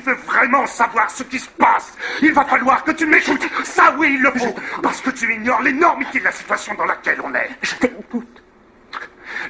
veux vraiment savoir ce qui se passe, il va falloir que tu m'écoutes. Ça, oui, il le faut. Parce que tu ignores l'énormité de la situation dans laquelle on est. Je t'écoute.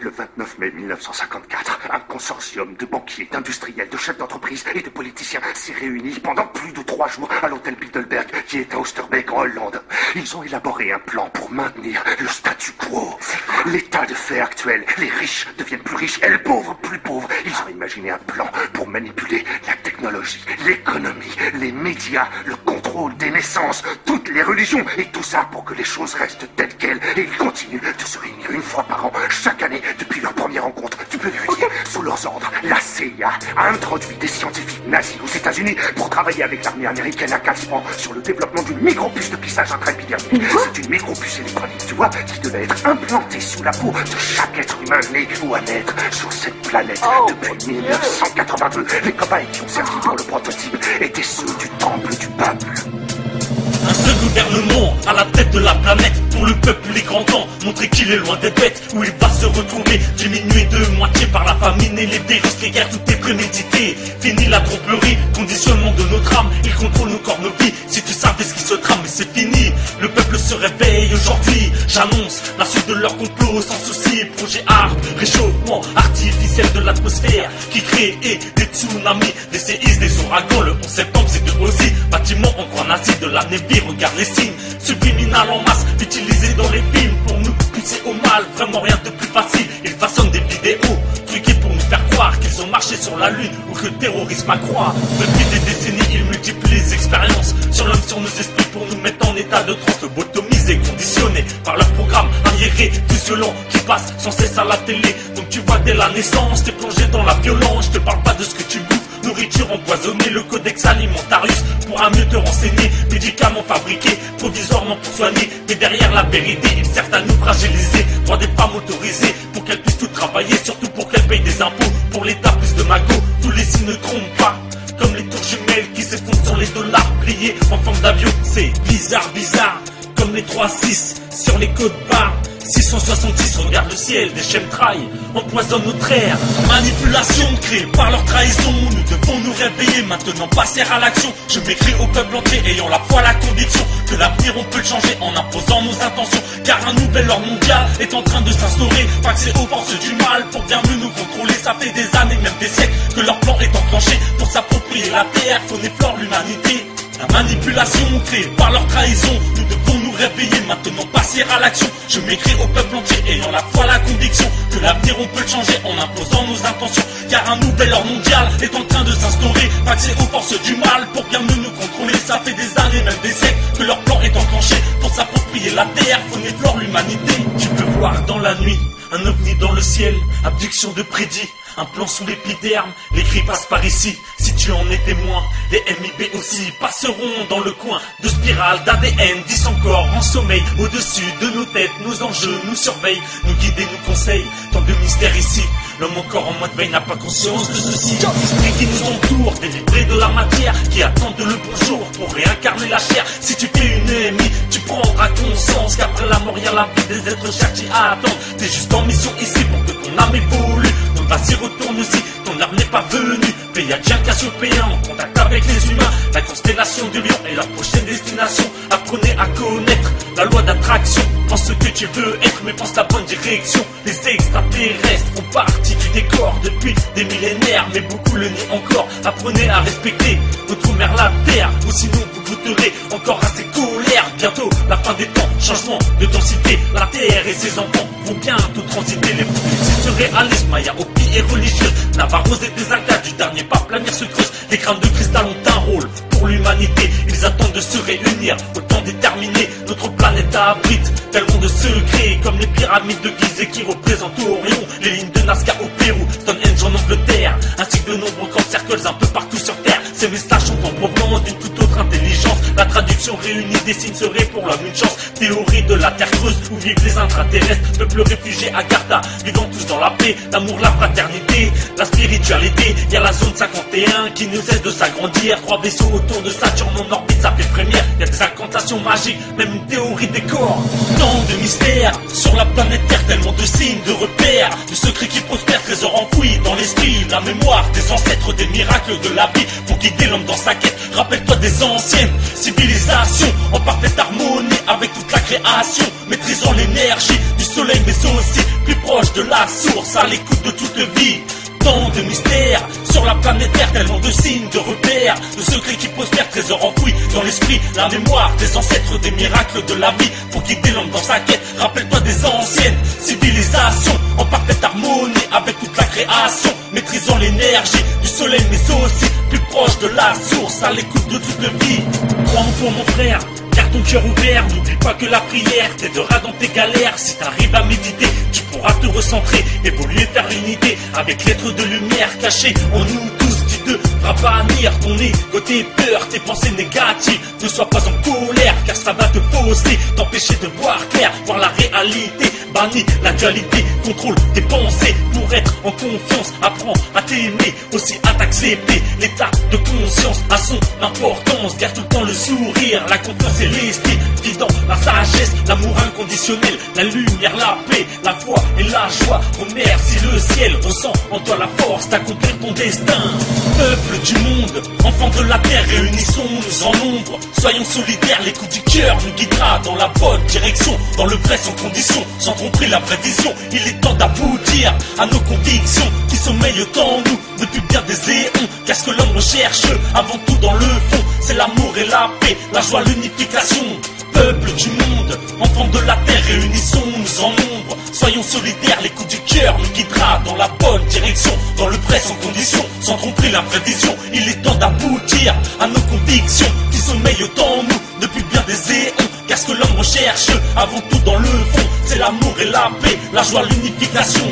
Le 29 mai 1954, un consortium de banquiers, d'industriels, de chefs d'entreprise et de politiciens s'est réuni pendant plus de 3 jours à l'hôtel Bilderberg qui est à Oosterbeek en Hollande. Ils ont élaboré un plan pour maintenir le statu quo. L'état de fait actuel. Les riches deviennent plus riches et les pauvres plus pauvres. Ils ont imaginé un plan pour manipuler la technologie, l'économie, les médias, le contrôle des naissances, toutes les religions et tout ça pour que les choses restent telles quelles. Et ils continuent de se réunir une fois par an, chaque année, depuis leur première rencontre. Tu peux vérifier. Sous leurs ordres, la CIA a introduit des scientifiques nazis aux États-Unis pour travailler avec l'armée américaine à 4 francs sur le développement d'une micropuce de plissage intraépidermique. C'est une micropuce électronique, tu vois, qui devait être implantée sous la peau de chaque être humain né ou à naître sur cette planète depuis 1982. Les cobayes qui ont servi pour le prototype étaient ceux du temple du peuple. Un seul gouvernement à la tête de la planète. Pour le peuple les grands temps, montrer qu'il est loin des bêtes. Où il va se retrouver, diminué de moitié par la famine et les virus, les guerres, tout est prémédité. Fini la tromperie, conditionnement de notre âme. Il contrôle nos corps, nos vies. Si tu savais ce qui se trame, mais c'est fini. Le peuple se réveille aujourd'hui. J'annonce la suite de leur complot sans souci. Projet art, réchauffement artificiel de l'atmosphère qui crée des tsunamis, des séismes, des ouragans. Le 11 septembre c'était aussi bâtiment en croix nazi de la Navy. Regarde les signes subliminales en masse utilisés dans les films pour nous pousser au mal. Vraiment rien de plus facile. Ils façonnent des vidéos truquées pour nous faire croire qu'ils ont marché sur la lune ou que le terrorisme accroît. Depuis des décennies ils multiplient les expériences sur l'homme, sur nos esprits pour nous mettre en état de transe, lobotomisés, conditionnés par leur programme arriéré, plus violent qui passe sans cesse à la télé. Donc tu vois dès la naissance t'es plongé dans la violence. Je te parle pas de ce que tu bouffes, nourriture empoisonnée, le codex alimentarius pour à mieux te renseigner, médicaments fabriqués provisoirement pour soigner, mais derrière la vérité ils servent à nous fragiliser. Droit des femmes autorisées pour qu'elles puissent tout travailler, surtout pour qu'elles payent des impôts. Pour l'État plus de magots, tous les signes ne trompent pas, comme les tours jumelles qui s'effondrent sur les dollars pliés en forme d'avion. C'est bizarre, bizarre, comme les 3-6 sur les côtes barres. 666, regarde le ciel, des chemtrails empoisonnent notre air. Manipulation créée par leur trahison. Nous devons nous réveiller, maintenant passer à l'action. Je m'écris au peuple entier, ayant la foi, la conviction que l'avenir on peut le changer en imposant nos intentions. Car un nouvel ordre mondial est en train de s'instaurer. Pas que c'est aux forces du mal pour bien mieux nous contrôler. Ça fait des années, même des siècles, que leur plan est enclenché pour s'approprier la terre, qu'on effleure l'humanité. La manipulation créée par leur trahison. Nous devons nous réveiller, maintenant passer à l'action. Je m'écris au peuple entier, ayant la foi, la conviction que l'avenir on peut le changer en imposant nos intentions. Car un nouvel ordre mondial est en train de s'instaurer. Pas que c'est aux forces du mal pour bien mieux nous contrôler. Ça fait des années, même des siècles, que leur plan est enclenché pour s'approprier la terre, qu'on effleure l'humanité. Tu peux voir dans la nuit un ovni dans le ciel, abduction de prédit, un plan sous l'épiderme, les cris passent par ici. Si tu en es témoin, les MIB aussi passeront dans le coin de spirales d'ADN, 10 encore en sommeil. Au-dessus de nos têtes, nos enjeux nous surveillent, nous guident et nous conseillent. Tant de mystères ici, l'homme encore en mode veille n'a pas conscience de ceci. Esprits qui nous entourent, délivrés de la matière, qui attendent le bonjour pour réincarner la chair. Si tu fais une EMI, tu prendras conscience qu'après la mort y'a la vie des êtres chers qui attendent. T'es juste en mission ici pour que ton âme évolue. Donc vas-y retourne-y, ton âme n'est pas venue. Pays à Cassiopéen en contact avec les humains. La constellation du lion est leur prochaine destination. Apprenez à connaître la loi d'attraction. Pense ce que tu veux être, mais pense la bonne direction. Les extraterrestres font partie du décor depuis des millénaires, mais beaucoup le nient encore. Apprenez à respecter votre mère la terre, ou sinon vous goûterez encore à ses colères. Bientôt la fin des temps, changement de densité. La terre et ses enfants vont bientôt transiter. Les prophéties se réalisent, Maya, Hopi et religieuse. Navarros et des Incas du dernier pape, l'avenir se creuse. Les crânes de cristal ont un rôle pour l'humanité. Ils attendent de se réunir au temps déterminé. Notre planète abrite tellement de secrets, comme les pyramides de Gizeh qui représentent Orion, les lignes de Nazca au Pérou, Stonehenge en Angleterre, ainsi que de nombreux grands cercles un peu partout sur Terre. Ces messages sont en provenance d'une toute autre intelligence. La traduction réunie des signes serait pour l'homme une chance. Théorie de la terre creuse où vivent les intraterrestres, peuple réfugié à Gartha, vivant tous dans la paix, l'amour, la fraternité, la spiritualité. Y a la zone 51 qui ne cesse de s'agrandir. 3 vaisseaux autour de Saturne en orbite, ça fait frémir. Y a des incantations magiques, même une théorie des corps. Tant de mystères sur la planète Terre, tellement de signes, de repères, de secrets qui prospèrent, trésors enfouis dans l'esprit, la mémoire des ancêtres, des miracles de la vie. Pour pour guider l'homme dans sa quête. Rappelle-toi des anciennes civilisations, en parfaite harmonie avec toute la création, maîtrisant l'énergie du soleil mais aussi plus proche de la source, à l'écoute de toute vie. Tant de mystères sur la planète Terre, tellement de signes, de repères, de secrets qui prospèrent, trésors enfouis dans l'esprit, la mémoire des ancêtres, des miracles de la vie, pour guider l'homme dans sa quête. Rappelle-toi des anciennes civilisations, en parfaite harmonie avec toute la création, maîtrisant l'énergie du soleil mais aussi plus proche de la source, à l'écoute de toute vie. Crois en toi mon frère, garde ton cœur ouvert, n'oublie pas que la prière t'aidera dans tes galères. Si t'arrives à méditer, tu pourras te recentrer, évoluer vers l'unité, avec l'être de lumière caché en nous tous. Tu devras bannir ton ego, tes peurs, tes pensées négatives. Ne sois pas en colère, car ça va te fausser, t'empêcher de voir clair, voir la réalité. Bannis la dualité, contrôle tes pensées pour être en confiance. Apprends à t'aimer, aussi à t'accepter. L'état de conscience a son importance. Garde tout le temps le sourire, la confiance et l'esprit. Vis dans la sagesse, l'amour inconditionnel, la lumière, la paix, la foi et la joie. Remercie le ciel, ressens en toi la force d'accomplir ton destin. Peuple du monde, enfants de la terre, réunissons-nous en nombre. Soyons solidaires, l'écoute du cœur nous guidera dans la bonne direction, dans le vrai sans condition, sans tromperie la vraie vision. Il est temps d'aboutir à nos convictions qui sommeillent en nous depuis bien des éons. Qu'est-ce que l'homme recherche avant tout dans le fond? C'est l'amour et la paix, la joie, l'unification. Peuple du monde, enfants de la terre, réunissons-nous en nombre. Soyons solidaires, l'écoute du cœur nous guidera dans la bonne direction, dans le vrai sans condition, sans tromperie la vraie vision. Il est temps d'aboutir à nos convictions qui sommeillent en nous depuis bien des éons. Qu'est-ce que l'homme recherche avant tout dans le fond? C'est l'amour et la paix, la joie, l'unification.